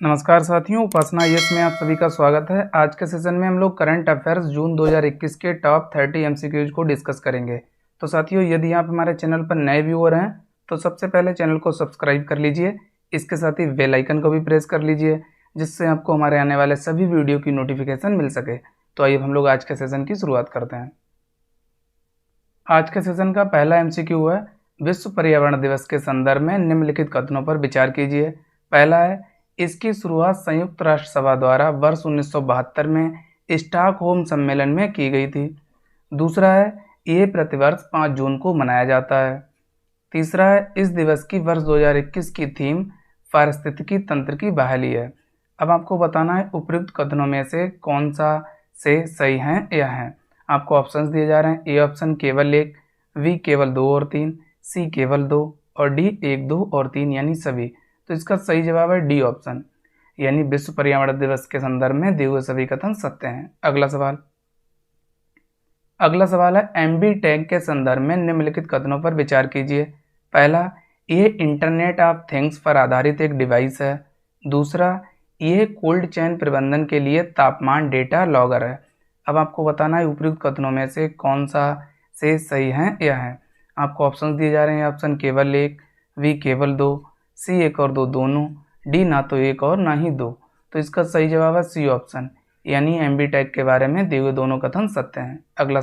नमस्कार साथियों, उपासना यस में आप सभी का स्वागत है। आज के सेशन में हम लोग करंट अफेयर्स जून 2021 के टॉप 30 एमसीक्यूज को डिस्कस करेंगे। तो साथियों, यदि आप हमारे चैनल पर नए व्यूअर हैं तो सबसे पहले चैनल को सब्सक्राइब कर लीजिए। इसके साथ ही बेल आइकन को भी प्रेस कर लीजिए, जिससे आपको हमारे आने वाले सभी वीडियो की नोटिफिकेशन मिल सके। तो आइए हम लोग आज के सेशन की शुरुआत करते हैं। आज के सेशन का पहला एमसीक्यू है, विश्व पर्यावरण दिवस के संदर्भ में निम्नलिखित कथनों पर विचार कीजिए। पहला है, इसकी शुरुआत संयुक्त राष्ट्र सभा द्वारा वर्ष 1972 में स्टॉकहोम सम्मेलन में की गई थी। दूसरा है, ये प्रतिवर्ष 5 जून को मनाया जाता है। तीसरा है, इस दिवस की वर्ष 2021 की थीम पारिस्थितिकी तंत्र की बहाली है। अब आपको बताना है उपयुक्त कथनों में से कौन सा से सही है या है। आपको ऑप्शंस दिए जा रहे हैं। ए ऑप्शन केवल 1, बी केवल 2 और 3, सी केवल 2 और डी 1, 2 और 3 यानी सभी। तो इसका सही जवाब है डी ऑप्शन, यानी विश्व पर्यावरण दिवस के संदर्भ में दिए हुए सभी कथन सत्य हैं। अगला सवाल है, एमबी टैग के संदर्भ में निम्नलिखित कथनों पर विचार कीजिए। पहला, ये इंटरनेट ऑफ थिंग्स पर आधारित एक डिवाइस है। दूसरा, ये कोल्ड चेन प्रबंधन के लिए तापमान डेटा लॉगर है। अब आपको बताना है उपयुक्त कथनों में से कौन सा से सही है या है। आपको ऑप्शन दिए जा रहे हैं। ऑप्शन केवल 1, बी केवल 2, सी 1 और 2 दोनों, डी ना तो 1 और ना ही 2। तो इसका सही जवाब है सी ऑप्शन, यानी एमबी टैग के बारे में दिए हुए दोनों कथन सत्य हैं। अगला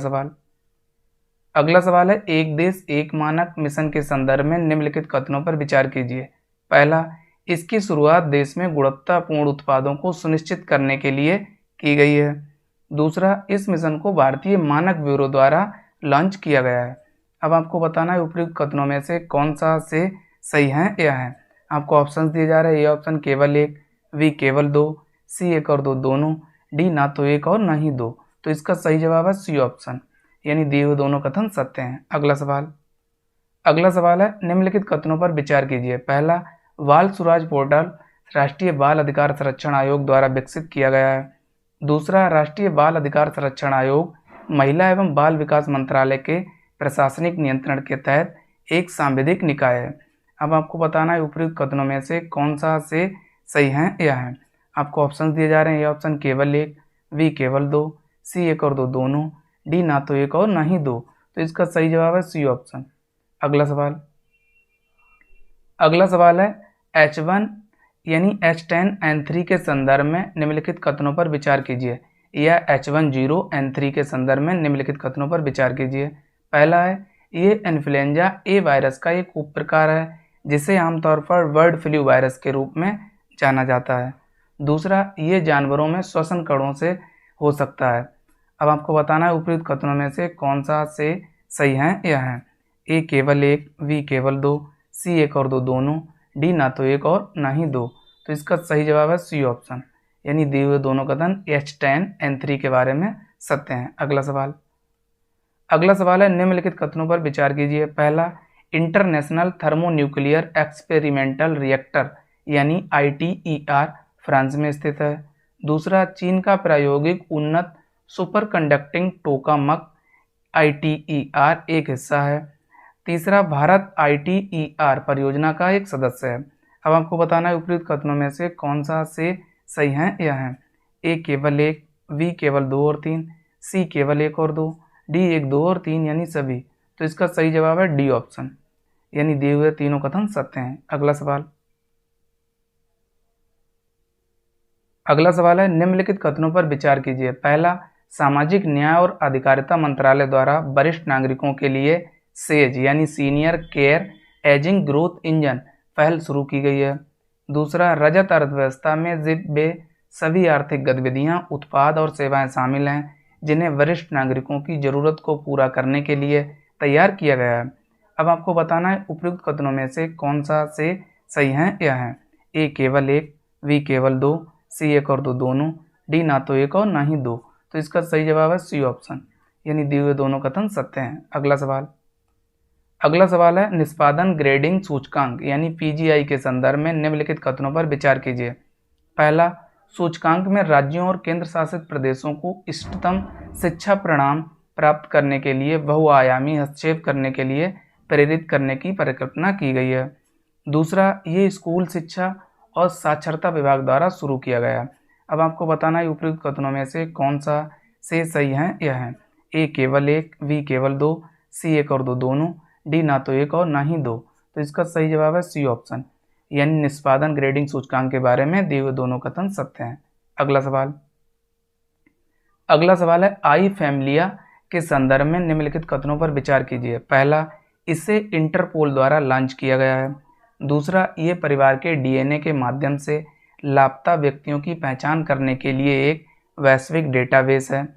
सवाल है, एक देश एक मानक मिशन के संदर्भ में निम्नलिखित कथनों पर विचार कीजिए। पहला, इसकी शुरुआत देश में गुणवत्तापूर्ण उत्पादों को सुनिश्चित करने के लिए की गई है। दूसरा, इस मिशन को भारतीय मानक ब्यूरो द्वारा लॉन्च किया गया है। अब आपको बताना है उपयुक्त कथनों में से कौन सा से सही है या है। आपको ऑप्शंस दिए जा रहे हैं। ए ऑप्शन केवल 1, बी केवल 2, सी 1 और 2 दोनों, डी ना तो 1 और ना ही 2। तो इसका सही जवाब है सी ऑप्शन, यानी दिए हुए दोनों कथन सत्य हैं। अगला सवाल है, निम्नलिखित कथनों पर विचार कीजिए। पहला, बाल स्वराज पोर्टल राष्ट्रीय बाल अधिकार संरक्षण आयोग द्वारा विकसित किया गया है। दूसरा, राष्ट्रीय बाल अधिकार संरक्षण आयोग महिला एवं बाल विकास मंत्रालय के प्रशासनिक नियंत्रण के तहत एक सांविधिक निकाय है। अब आपको बताना है उपयुक्त कथनों में से कौन सा से सही है या है। आपको ऑप्शन दिए जा रहे हैं। ए ऑप्शन केवल 1, बी केवल 2, सी 1 और 2 दोनों, डी ना तो 1 और ना ही 2। तो इसका सही जवाब है सी ऑप्शन। अगला सवाल है, H1 यानी H10N3 के संदर्भ में निम्नलिखित कथनों पर विचार कीजिए, या H10N3 के संदर्भ में निम्नलिखित कथनों पर विचार कीजिए। पहला है, ये इन्फ्लुएंजा ए वायरस का एक उपप्रकार है जिसे आमतौर पर बर्ड फ्लू वायरस के रूप में जाना जाता है। दूसरा, ये जानवरों में श्वसन कणों से हो सकता है। अब आपको बताना है उपयुक्त कथनों में से कौन सा से सही है या है। ए केवल 1, बी केवल 2, सी 1 और 2 दोनों, डी ना तो 1 और ना ही 2। तो इसका सही जवाब है सी ऑप्शन, यानी दिए हुए दोनों कथन H10N3 के बारे में सत्य हैं। अगला सवाल है, निम्नलिखित कथनों पर विचार कीजिए। पहला, इंटरनेशनल थर्मोन्यूक्लियर एक्सपेरिमेंटल रिएक्टर यानी ITER फ्रांस में स्थित है। दूसरा, चीन का प्रायोगिक उन्नत सुपर कंडक्टिंग टोकामक ITER एक हिस्सा है। तीसरा, भारत ITER परियोजना का एक सदस्य है। अब आपको बताना है उपयुक्त कथनों में से कौन सा से सही है या है। ए केवल 1, बी केवल 2 और 3, सी केवल 1 और 2, डी 1, 2 और 3 यानी सभी। तो इसका सही जवाब है डी ऑप्शन, यानी दिए हुए तीनों कथन सत्य हैं। अगला सवाल है, निम्नलिखित कथनों पर विचार कीजिए। पहला, सामाजिक न्याय और अधिकारिता मंत्रालय द्वारा वरिष्ठ नागरिकों के लिए सेज यानी senior care ageing growth engine पहल शुरू की गई है। दूसरा, रजत अर्थव्यवस्था में वे सभी आर्थिक गतिविधियां, उत्पाद और सेवाएं शामिल हैं जिन्हें वरिष्ठ नागरिकों की जरूरत को पूरा करने के लिए तैयार किया गया है। अब आपको बताना है उपयुक्त कथनों में से कौन सा से सही है या है। ए केवल 1, बी केवल 2, सी 1 और 2 दोनों, डी ना तो 1 और ना ही 2। तो इसका सही जवाब है सी ऑप्शन, यानी दिए हुए दोनों कथन सत्य हैं। अगला सवाल है, निष्पादन ग्रेडिंग सूचकांक यानी PGI के संदर्भ में निम्नलिखित कथनों पर विचार कीजिए। पहला, सूचकांक में राज्यों और केंद्र शासित प्रदेशों को इष्टतम शिक्षा परिणाम प्राप्त करने के लिए बहुआयामी हस्तक्षेप करने के लिए प्रेरित करने की परिकल्पना की गई है। दूसरा, ये स्कूल शिक्षा और साक्षरता विभाग द्वारा शुरू किया गया। अब आपको बताना है उपयुक्त कथनों में से कौन सा से सही है। यह है ए केवल एक, बी केवल दो, सी एक और दो दोनों, डी ना तो एक और ना ही दो। तो इसका सही जवाब है सी ऑप्शन, यानी निष्पादन ग्रेडिंग सूचकांक के बारे में दिए हुए दोनों कथन सत्य हैं। अगला सवाल है आई फैमिलिया के संदर्भ में निम्नलिखित कथनों पर विचार कीजिए। पहला, इसे इंटरपोल द्वारा लॉन्च किया गया है। दूसरा, ये परिवार के डीएनए के माध्यम से लापता व्यक्तियों की पहचान करने के लिए एक वैश्विक डेटाबेस है।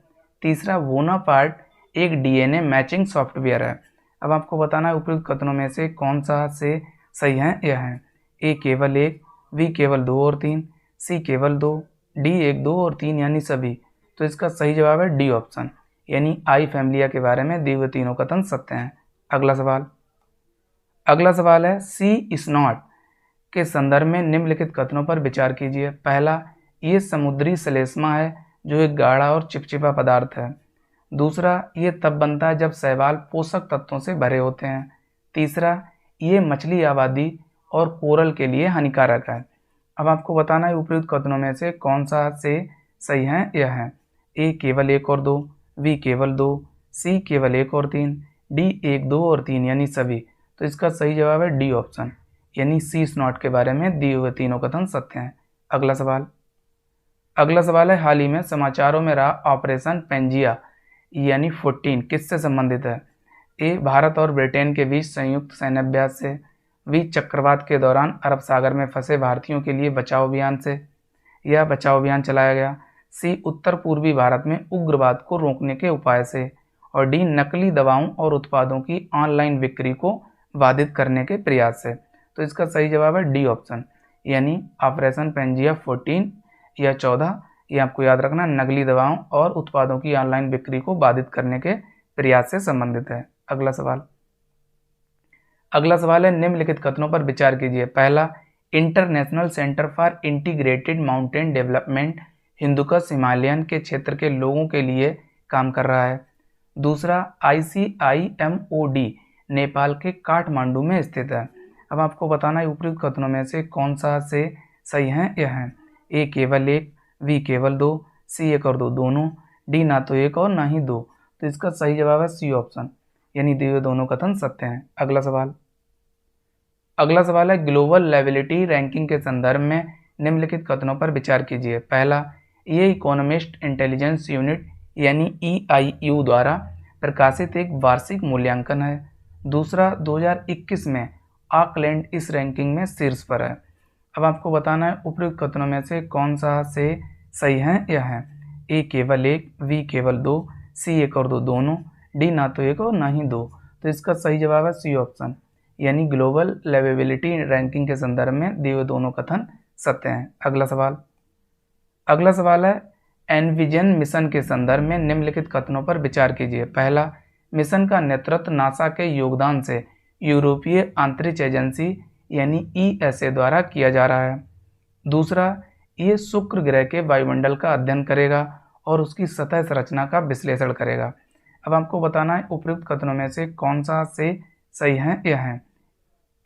तीसरा, बोनापार्ट एक डीएनए मैचिंग सॉफ्टवेयर है। अब आपको बताना है उपयुक्त कथनों में से कौन सा से सही है। यह है ए केवल एक, बी केवल दो और तीन, सी केवल दो, डी एक दो और तीन यानी सभी। तो इसका सही जवाब है डी ऑप्शन, यानी आई फैमिलिया के बारे में दिए हुए तीनों कथन सत्य हैं। अगला सवाल है सी स्नॉट के संदर्भ में निम्नलिखित कथनों पर विचार कीजिए। पहला, ये समुद्री श्लेष्मा है जो एक गाढ़ा और चिपचिपा पदार्थ है। दूसरा, ये तब बनता है जब शैवाल पोषक तत्वों से भरे होते हैं। तीसरा, ये मछली आबादी और कोरल के लिए हानिकारक है। अब आपको बताना है उपयुक्त कथनों में से कौन सा से सही है। यह है ए केवल एक और दो, बी केवल दो, सी केवल एक और तीन, डी एक दो और तीन यानी सभी। तो इसका सही जवाब है डी ऑप्शन, यानी सी स्नॉट के बारे में दिए हुए तीनों कथन सत्य हैं। अगला सवाल है हाल ही में समाचारों में रहा ऑपरेशन पेंजिया यानी 14 किससे संबंधित है। ए भारत और ब्रिटेन के बीच संयुक्त सैन्याभ्यास से, बी चक्रवात के दौरान अरब सागर में फंसे भारतीयों के लिए बचाव अभियान से या बचाव अभियान चलाया गया, सी उत्तर पूर्वी भारत में उग्रवाद को रोकने के उपाय से, और डी नकली दवाओं और उत्पादों की ऑनलाइन बिक्री को बाधित करने के प्रयास से। तो इसका सही जवाब है डी ऑप्शन, यानी ऑपरेशन पेंजिया 14 या 14 ये आपको याद रखना नकली दवाओं और उत्पादों की ऑनलाइन बिक्री को बाधित करने के प्रयास से संबंधित है। अगला सवाल है निम्नलिखित कथनों पर विचार कीजिए। पहला, international centre for integrated mountain development Hindu Kush Himalayan के क्षेत्र के लोगों के लिए काम कर रहा है। दूसरा, ICIMOD नेपाल के काठमांडू में स्थित है। अब आपको बताना है उपयुक्त कथनों में से कौन सा से सही है। यह है ए केवल एक, बी केवल दो, सी एक और दो दोनों, डी ना तो एक और ना ही दो। तो इसका सही जवाब है सी ऑप्शन, यानी दिए हुए दोनों कथन सत्य हैं। अगला सवाल है ग्लोबल लेबिलिटी रैंकिंग के संदर्भ में निम्नलिखित कथनों पर विचार कीजिए। पहला, ये इकोनॉमिस्ट इंटेलिजेंस यूनिट यानी EIU द्वारा प्रकाशित एक वार्षिक मूल्यांकन है। दूसरा, 2021 में ऑकलैंड इस रैंकिंग में शीर्ष पर है। अब आपको बताना है उपयुक्त कथनों में से कौन सा से सही है। यह है ए केवल एक, बी केवल दो, सी एक और दो दोनों, डी ना तो एक और ना ही दो। तो इसका सही जवाब है सी ऑप्शन, यानी ग्लोबल लिवेबिलिटी रैंकिंग के संदर्भ में दिए हुए दोनों कथन सत्य हैं। अगला सवाल है एनविजन मिशन के संदर्भ में निम्नलिखित कथनों पर विचार कीजिए। पहला, मिशन का नेतृत्व नासा के योगदान से यूरोपीय अंतरिक्ष एजेंसी यानी ESA द्वारा किया जा रहा है। दूसरा, ये शुक्र ग्रह के वायुमंडल का अध्ययन करेगा और उसकी सतह संरचना का विश्लेषण करेगा। अब आपको बताना है उपयुक्त कथनों में से कौन सा से सही है। यह है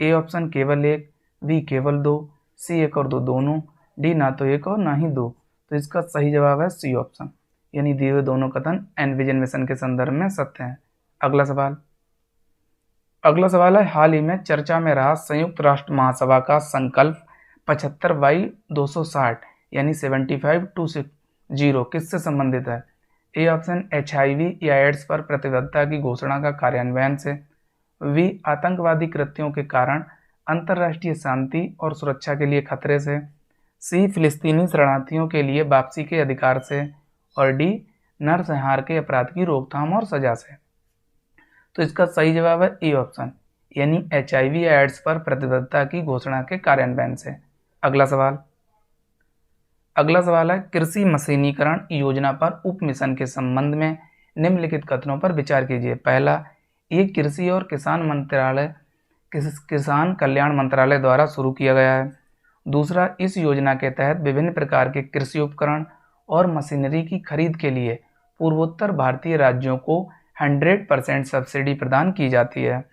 ए ऑप्शन केवल एक, बी केवल दो, सी एक और दो दोनों, डी ना तो एक और ना ही दो। तो इसका सही जवाब है सी ऑप्शन, यानी दिए हुए दोनों कथन एनविजन मिशन के संदर्भ में सत्य हैं। अगला सवाल है हाल ही में चर्चा में रहा संयुक्त राष्ट्र महासभा का संकल्प 75/260 यानी 75/260 किससे संबंधित है। ए ऑप्शन HIV या एड्स पर प्रतिबद्धता की घोषणा का कार्यान्वयन से, बी आतंकवादी कृत्यों के कारण अंतर्राष्ट्रीय शांति और सुरक्षा के लिए खतरे से, सी फिलिस्तीनी शरणार्थियों के लिए वापसी के अधिकार से, और डी नरसंहार के अपराध की रोकथाम और सजा से। तो इसका सही जवाब है ए ऑप्शन, यानी HIV या एड्स पर प्रतिबद्धता की घोषणा के कार्यान्वयन से। अगला सवाल है कृषि मशीनीकरण योजना पर उप मिशन के संबंध में निम्नलिखित कथनों पर विचार कीजिए। पहला, ये कृषि और किसान कल्याण मंत्रालय द्वारा शुरू किया गया है। दूसरा, इस योजना के तहत विभिन्न प्रकार के कृषि उपकरण और मशीनरी की खरीद के लिए पूर्वोत्तर भारतीय राज्यों को 100% सब्सिडी प्रदान की जाती है।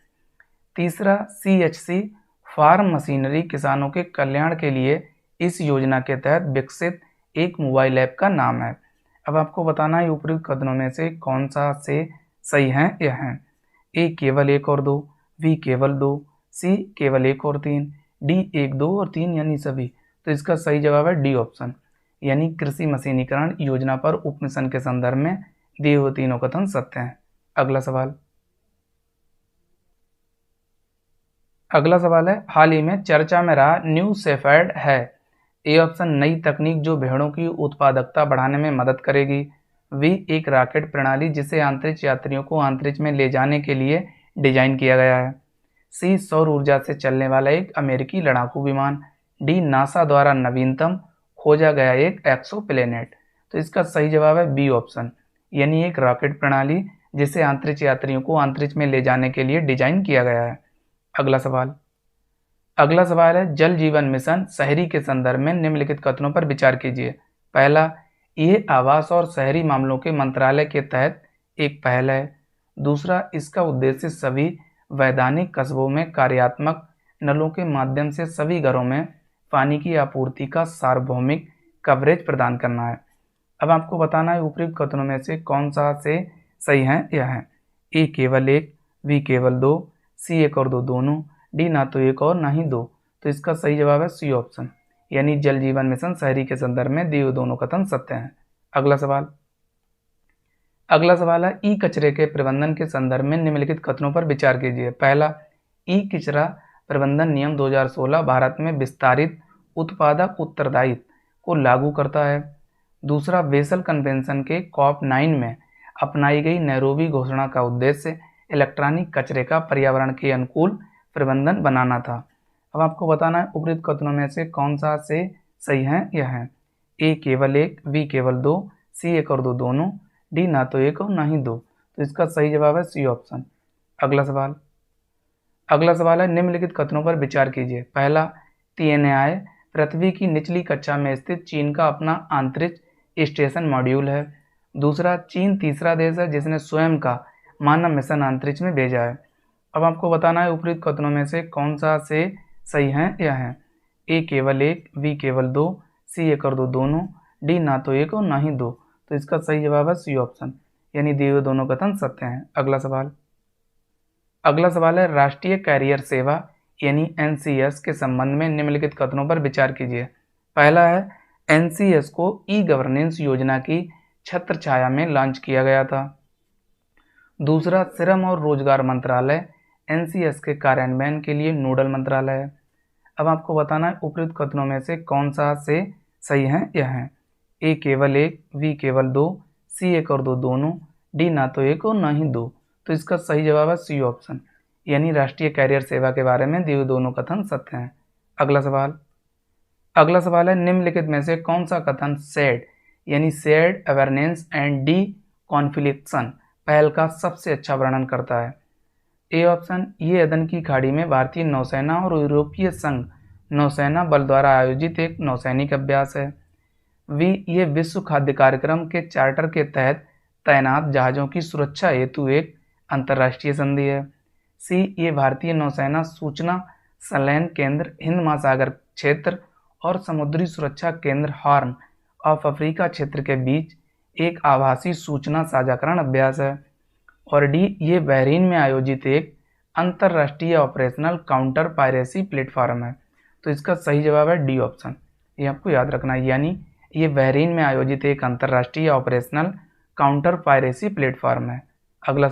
तीसरा, CHC फार्म मशीनरी किसानों के कल्याण के लिए इस योजना के तहत विकसित एक मोबाइल ऐप का नाम है। अब आपको बताना है उपयुक्त कथनों में से कौन सा से सही है यह है। ए केवल 1 और 2, बी केवल 2, सी केवल 1 और 3, डी 1, 2 और 3 यानी सभी। तो इसका सही जवाब है डी ऑप्शन, यानी कृषि मशीनीकरण योजना पर उपमिशन के संदर्भ में दिए हुए तीनों कथन सत्य हैं। अगला सवाल है, हाल ही में चर्चा में रहा न्यू शेफर्ड है। ए ऑप्शन, नई तकनीक जो भेड़ों की उत्पादकता बढ़ाने में मदद करेगी। बी, एक रॉकेट प्रणाली जिसे अंतरिक्ष यात्रियों को अंतरिक्ष में ले जाने के लिए डिजाइन किया गया है। सी, सौर ऊर्जा से चलने वाला एक अमेरिकी लड़ाकू विमान। डी, नासा द्वारा नवीनतम खोजा गया एक एक्सोप्लैनेट। तो इसका सही जवाब है बी ऑप्शन, यानी एक रॉकेट प्रणाली जिसे अंतरिक्ष यात्रियों को अंतरिक्ष में ले जाने के लिए डिजाइन किया गया है। अगला सवाल है, जल जीवन मिशन शहरी के संदर्भ में निम्नलिखित कथनों पर विचार कीजिए। पहला, ये आवास और शहरी मामलों के मंत्रालय के तहत एक पहल है। दूसरा, इसका उद्देश्य सभी वैधानिक कस्बों में कार्यात्मक नलों के माध्यम से सभी घरों में पानी की आपूर्ति का सार्वभौमिक कवरेज प्रदान करना है। अब आपको बताना है उपयुक्त कथनों में से कौन सा से सही है यह है। ए केवल 1, बी केवल 2, सी 1 और 2 दोनों, डी ना तो 1 और ना ही 2। तो इसका सही जवाब है सी ऑप्शन, यानी जल जीवन मिशन शहरी के संदर्भ में दिए दोनों कथन सत्य हैं। अगला सवाल है, ई कचरे के प्रबंधन के संदर्भ में निम्नलिखित कथनों पर विचार कीजिए। पहला, ई कचरा प्रबंधन नियम 2016 भारत में विस्तारित उत्पादक उत्तरदायित्व को लागू करता है। दूसरा, बेसल कन्वेंशन के COP9 में अपनाई गई नैरोबी घोषणा का उद्देश्य इलेक्ट्रॉनिक कचरे का पर्यावरण के अनुकूल प्रबंधन बनाना था। अब आपको बताना है उपयुक्त कथनों में से कौन सा से सही है यह है। ए केवल 1, बी केवल 2, सी 1 और 2 दोनों, डी ना तो 1 और ना ही 2। तो इसका सही जवाब है सी ऑप्शन। अगला सवाल है, निम्नलिखित कथनों पर विचार कीजिए। पहला, TNI पृथ्वी की निचली कक्षा में स्थित चीन का अपना अंतरिक्ष स्टेशन मॉड्यूल है। दूसरा, चीन तीसरा देश है जिसने स्वयं का मानव मिशन अंतरिक्ष में भेजा है। अब आपको बताना है उपयुक्त कथनों में से कौन सा से सही है यह है। ए केवल 1, बी केवल 2, सी 1 और 2 दोनों, डी ना तो 1 और ना ही 2। तो इसका सही जवाब है सी ऑप्शन, यानी दिए हुए दोनों कथन सत्य हैं। अगला सवाल है, राष्ट्रीय कैरियर सेवा यानी NCS के संबंध में निम्नलिखित कथनों पर विचार कीजिए। पहला है, NCS को ई गवर्नेंस योजना की छत्र छाया में लॉन्च किया गया था। दूसरा, श्रम और रोजगार मंत्रालय NCS के कार्यान्वयन के लिए नोडल मंत्रालय है। अब आपको बताना है उपयुक्त कथनों में से कौन सा से सही है यह है। ए केवल 1, बी केवल 2, सी 1 और 2 दोनों, डी ना तो 1 और ना ही 2। तो इसका सही जवाब है सी ऑप्शन, यानी राष्ट्रीय कैरियर सेवा के बारे में दिए दोनों कथन सत्य हैं। अगला सवाल है, निम्नलिखित में से कौन सा कथन शेड यानी शेयर्ड अवेयरनेस एंड डी कॉन्फ्लिक्शन पहल का सबसे अच्छा वर्णन करता है। ए ऑप्शन, ये अदन की खाड़ी में भारतीय नौसेना और यूरोपीय संघ नौसेना बल द्वारा आयोजित एक नौसैनिक अभ्यास है। वी, ये विश्व खाद्य कार्यक्रम के चार्टर के तहत तैनात जहाज़ों की सुरक्षा हेतु एक अंतर्राष्ट्रीय संधि है। सी, ये भारतीय नौसेना सूचना संलयन केंद्र हिंद महासागर क्षेत्र और समुद्री सुरक्षा केंद्र हॉर्न ऑफ अफ्रीका क्षेत्र के बीच एक आभासी सूचना साझाकरण अभ्यास है। और डी, ये बहरीन में आयोजित एक अंतर्राष्ट्रीय ऑपरेशनल काउंटर पायरेसी प्लेटफॉर्म है। तो इसका सही जवाब है डी ऑप्शन, ये आपको याद रखना है, यानी ये बहरीन में आयोजित एक अंतर्राष्ट्रीय ऑपरेशनल काउंटर पायरेसी प्लेटफॉर्म है। अगला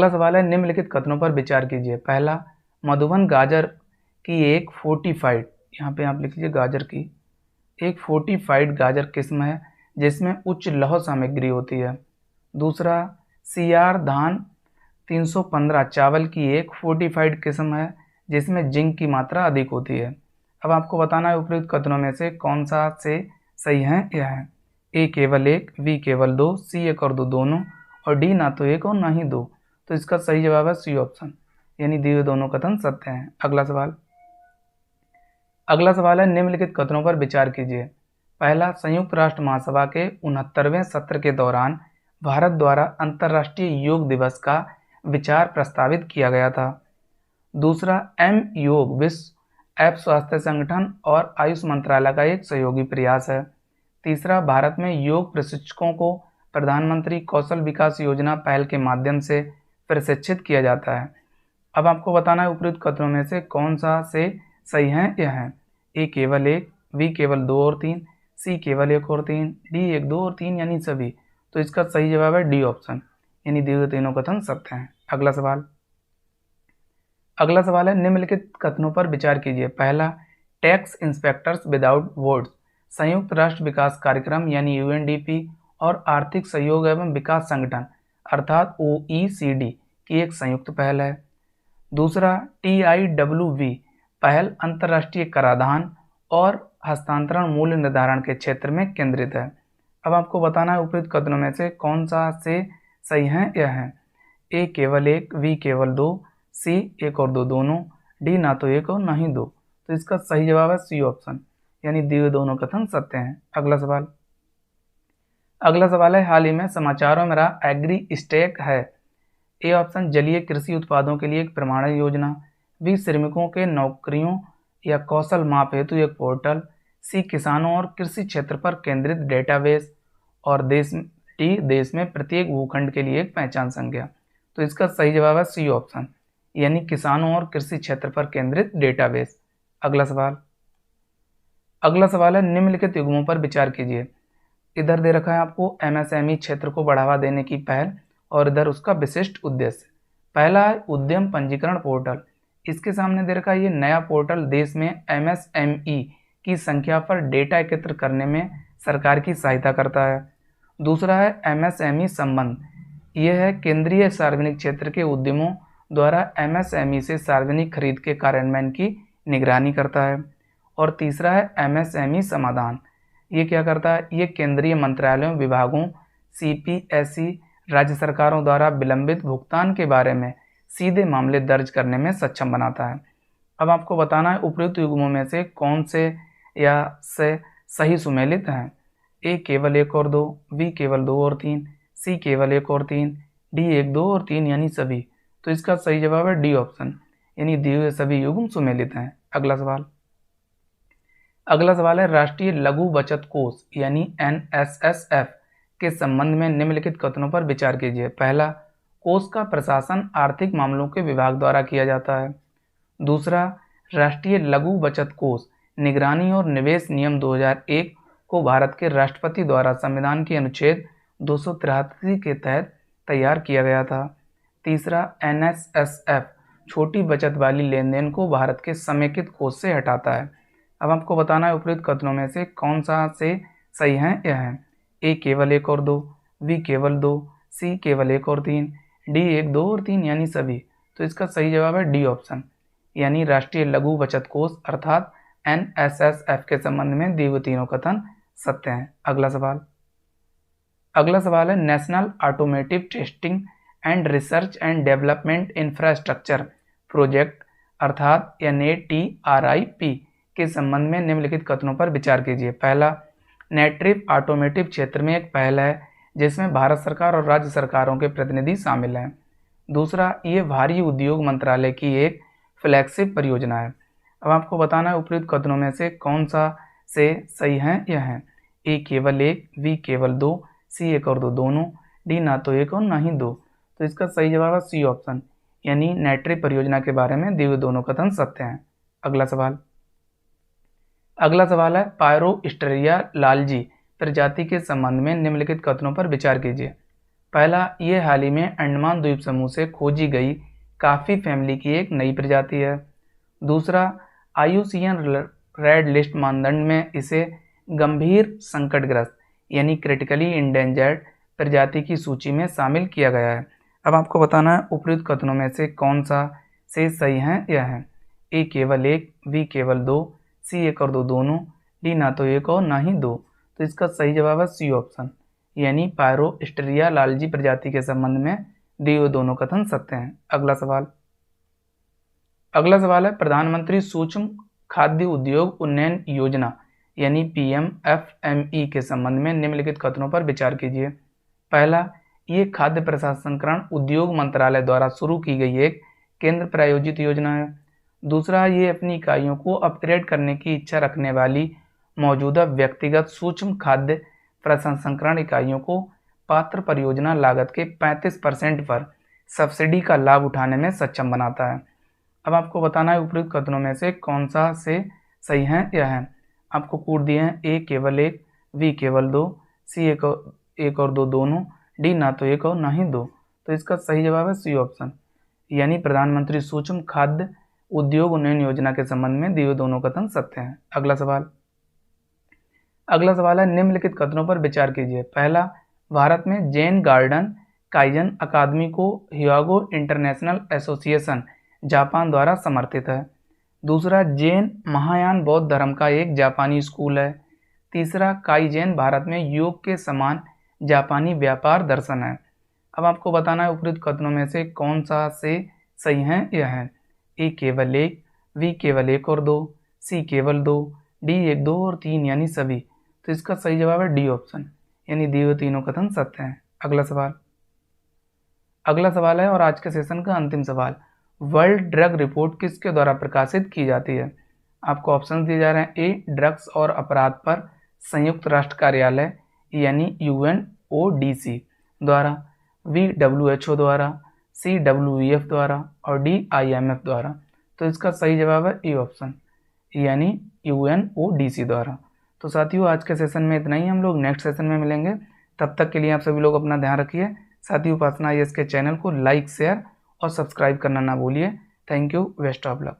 सवाल है, निम्नलिखित कथनों पर विचार कीजिए। पहला, मधुबन गाजर की एक फोर्टिफाइड, यहाँ पे आप लिख लीजिए गाजर की एक फोर्टिफाइड गाजर किस्म है जिसमें उच्च लौह सामग्री होती है। दूसरा, CR धान 315 चावल की एक फोर्टिफाइड किस्म है जिसमें जिंक की मात्रा अधिक होती है। अब आपको बताना है उपयुक्त कथनों में से कौन सा से सही है यह है। ए केवल 1, बी केवल 2, सी 1 और 2 दोनों, और डी ना तो 1 और ना ही 2। तो इसका सही जवाब है सी ऑप्शन, यानी दिए दोनों कथन सत्य हैं। अगला सवाल है, निम्नलिखित कथनों पर विचार कीजिए। पहला, संयुक्त राष्ट्र महासभा के 69वें सत्र के दौरान भारत द्वारा अंतर्राष्ट्रीय योग दिवस का विचार प्रस्तावित किया गया था। दूसरा, योग विश्व ऐप स्वास्थ्य संगठन और आयुष मंत्रालय का एक सहयोगी प्रयास है। तीसरा, भारत में योग प्रशिक्षकों को प्रधानमंत्री कौशल विकास योजना पहल के माध्यम से प्रशिक्षित किया जाता है। अब आपको बताना है उपयुक्त कथनों में से कौन सा से सही है। यह है ए केवल एक, बी केवल 2 और 3, सी केवल 1 और 3, डी 1, 2 और 3 यानी सभी। तो इसका सही जवाब है डी ऑप्शन, यानी दिए हुए तीनों कथन सत्य हैं। अगला सवाल है निम्नलिखित कथनों पर विचार कीजिए। पहला, टैक्स इंस्पेक्टर्स विदाउट बॉर्डर्स संयुक्त राष्ट्र विकास कार्यक्रम यानी यूएनडीपी और आर्थिक सहयोग एवं विकास संगठन अर्थात ओईसीडी की एक संयुक्त पहल है। दूसरा, TIWV पहल अंतर्राष्ट्रीय कराधान और हस्तांतरण मूल्य निर्धारण के क्षेत्र में केंद्रित है। अब आपको बताना है उपयुक्त कथनों में से कौन सा से सही है। यह है ए केवल 1, बी केवल 2, सी 1 और 2 दोनों, डी ना तो 1 और ना ही 2। तो इसका सही जवाब है सी ऑप्शन, यानी दिए दोनों कथन सत्य हैं। अगला सवाल है हाल ही में समाचारों में रहा एग्री स्टेक है। ए ऑप्शन जलीय कृषि उत्पादों के लिए एक प्रमाणन योजना, बी श्रमिकों के नौकरियों या कौशल माप हेतु एक पोर्टल, सी किसानों और कृषि क्षेत्र पर केंद्रित डेटाबेस और देश में प्रत्येक भूखंड के लिए एक पहचान संख्या। तो इसका सही जवाब है सी ऑप्शन, यानी किसानों और कृषि क्षेत्र पर केंद्रित डेटाबेस। अगला सवाल है निम्नलिखित युग्मों पर विचार कीजिए। इधर दे रखा है आपको एमएसएमई क्षेत्र को बढ़ावा देने की पहल और इधर उसका विशिष्ट उद्देश्य। पहला है उद्यम पंजीकरण पोर्टल। इसके सामने दे रखा है ये नया पोर्टल देश में एमएसएमई की संख्या पर डेटा एकत्र करने में सरकार की सहायता करता है। दूसरा है एमएसएमई संबंध। यह है केंद्रीय सार्वजनिक क्षेत्र के उद्यमों द्वारा एमएसएमई से सार्वजनिक खरीद के कार्यान्वयन की निगरानी करता है। और तीसरा है एमएसएमई समाधान। ये क्या करता है, ये केंद्रीय मंत्रालयों, विभागों, सीपीएसई, राज्य सरकारों द्वारा विलंबित भुगतान के बारे में सीधे मामले दर्ज करने में सक्षम बनाता है। अब आपको बताना है उपयुक्त युग्मों में से कौन से या से सही सुमेलित हैं। ए केवल 1 और 2, बी केवल 2 और 3, सी केवल 1 और 3, डी 1, 2 और 3 यानी सभी। तो इसका सही जवाब है डी ऑप्शन, यानी दिए हुए सभी युग्म सुमेलित हैं। अगला सवाल है राष्ट्रीय लघु बचत कोष यानी NSSF के संबंध में निम्नलिखित कथनों पर विचार कीजिए। पहला, कोष का प्रशासन आर्थिक मामलों के विभाग द्वारा किया जाता है। दूसरा, राष्ट्रीय लघु बचत कोष निगरानी और निवेश नियम 2001 को भारत के राष्ट्रपति द्वारा संविधान के अनुच्छेद 283 के तहत तैयार किया गया था। तीसरा, NSSF छोटी बचत वाली लेन देन को भारत के समेकित कोष से हटाता है। अब आपको बताना है उपयुक्त कथनों में से कौन सा से सही है। यह है ए केवल 1 और 2, बी केवल 2, सी केवल 1 और 3, डी 1, 2 और 3 यानी सभी। तो इसका सही जवाब है डी ऑप्शन, यानी राष्ट्रीय लघु बचत कोष अर्थात NSSF के संबंध में दिए हुए तीनों कथन सत्य हैं। अगला सवाल है national automotive testing and research and development infrastructure project अर्थात NATRIP के संबंध में निम्नलिखित कथनों पर विचार कीजिए। पहला, नेट्रिप ऑटोमोटिव क्षेत्र में एक पहल है जिसमें भारत सरकार और राज्य सरकारों के प्रतिनिधि शामिल हैं। दूसरा, ये भारी उद्योग मंत्रालय की एक फ्लैगशिप परियोजना है। अब आपको बताना है उपयुक्त कथनों में से कौन सा से सही है। यह है ए केवल 1, बी केवल 2, सी 1 और 2 दोनों, डी ना तो 1 और ना ही 2। तो इसका सही जवाब है सी ऑप्शन, यानी नेट्रिप परियोजना के बारे में दिए हुए दोनों कथन सत्य हैं। अगला सवाल है पायरोस्टेरिया लालजी प्रजाति के संबंध में निम्नलिखित कथनों पर विचार कीजिए। पहला, ये हाल ही में अंडमान द्वीप समूह से खोजी गई काफी फैमिली की एक नई प्रजाति है। दूसरा, IUCN रेड लिस्ट मानदंड में इसे गंभीर संकटग्रस्त यानी क्रिटिकली इंडेंजर्ड प्रजाति की सूची में शामिल किया गया है। अब आपको बताना है उपयुक्त कथनों में से कौन सा से सही है। यह है ए केवल 1, बी केवल 2, सी 1 और 2 दोनों, डी ना तो 1 और ना ही 2। तो इसका सही जवाब है सी ऑप्शन, यानी पायरोस्टेरिया लालजी प्रजाति के संबंध में दिए हुए दोनों कथन सत्य हैं। अगला सवाल है प्रधानमंत्री सूक्ष्म खाद्य उद्योग उन्नयन योजना यानी PMFME के संबंध में निम्नलिखित कथनों पर विचार कीजिए। पहला, ये खाद्य प्रसंस्करण उद्योग मंत्रालय द्वारा शुरू की गई एक केंद्र प्रायोजित योजना है। दूसरा, ये अपनी इकाइयों को अपग्रेड करने की इच्छा रखने वाली मौजूदा व्यक्तिगत सूक्ष्म खाद्य प्रसंस्करण इकाइयों को पात्र परियोजना लागत के 35% पर सब्सिडी का लाभ उठाने में सक्षम बनाता है। अब आपको बताना है उपयुक्त कथनों में से कौन सा से सही है या है। आपको कोड दिए हैं ए केवल एक, बी केवल दो, सी एक और दो दोनों, डी ना तो एक और ना ही दो। तो इसका सही जवाब है सी ऑप्शन, यानी प्रधानमंत्री सूक्ष्म खाद्य उद्योग उन्नयन योजना के संबंध में दिए दोनों कथन सत्य हैं। अगला सवाल है निम्नलिखित कथनों पर विचार कीजिए। पहला, भारत में जैन गार्डन काइजन अकादमी को ह्योगो इंटरनेशनल एसोसिएशन जापान द्वारा समर्थित है। दूसरा, जैन महायान बौद्ध धर्म का एक जापानी स्कूल है। तीसरा, काइजेन भारत में योग के समान जापानी व्यापार दर्शन है। अब आपको बताना है उपयुक्त कथनों में से कौन सा से सही है यह है। ए केवल एक, बी केवल एक और दो, सी केवल दो, डी एक दो और तीन यानी सभी। तो इसका सही जवाब है डी ऑप्शन, यानी दिए हुए तीनों कथन सत्य हैं। अगला सवाल है और आज के सेशन का अंतिम सवाल, वर्ल्ड ड्रग रिपोर्ट किसके द्वारा प्रकाशित की जाती है। आपको ऑप्शन दिए जा रहे हैं। ए, ड्रग्स और अपराध पर संयुक्त राष्ट्र कार्यालय यानी UNODC द्वारा, बी WHO द्वारा, सी WEF द्वारा और डी IMF द्वारा। तो इसका सही जवाब है ए ऑप्शन, यानी UNODC द्वारा। तो साथियों, आज के सेशन में इतना ही। हम लोग नेक्स्ट सेशन में मिलेंगे। तब तक के लिए आप सभी लोग अपना ध्यान रखिए। साथ ही उपासना IAS के चैनल को लाइक, शेयर और सब्सक्राइब करना ना भूलिए। Thank you, best of luck.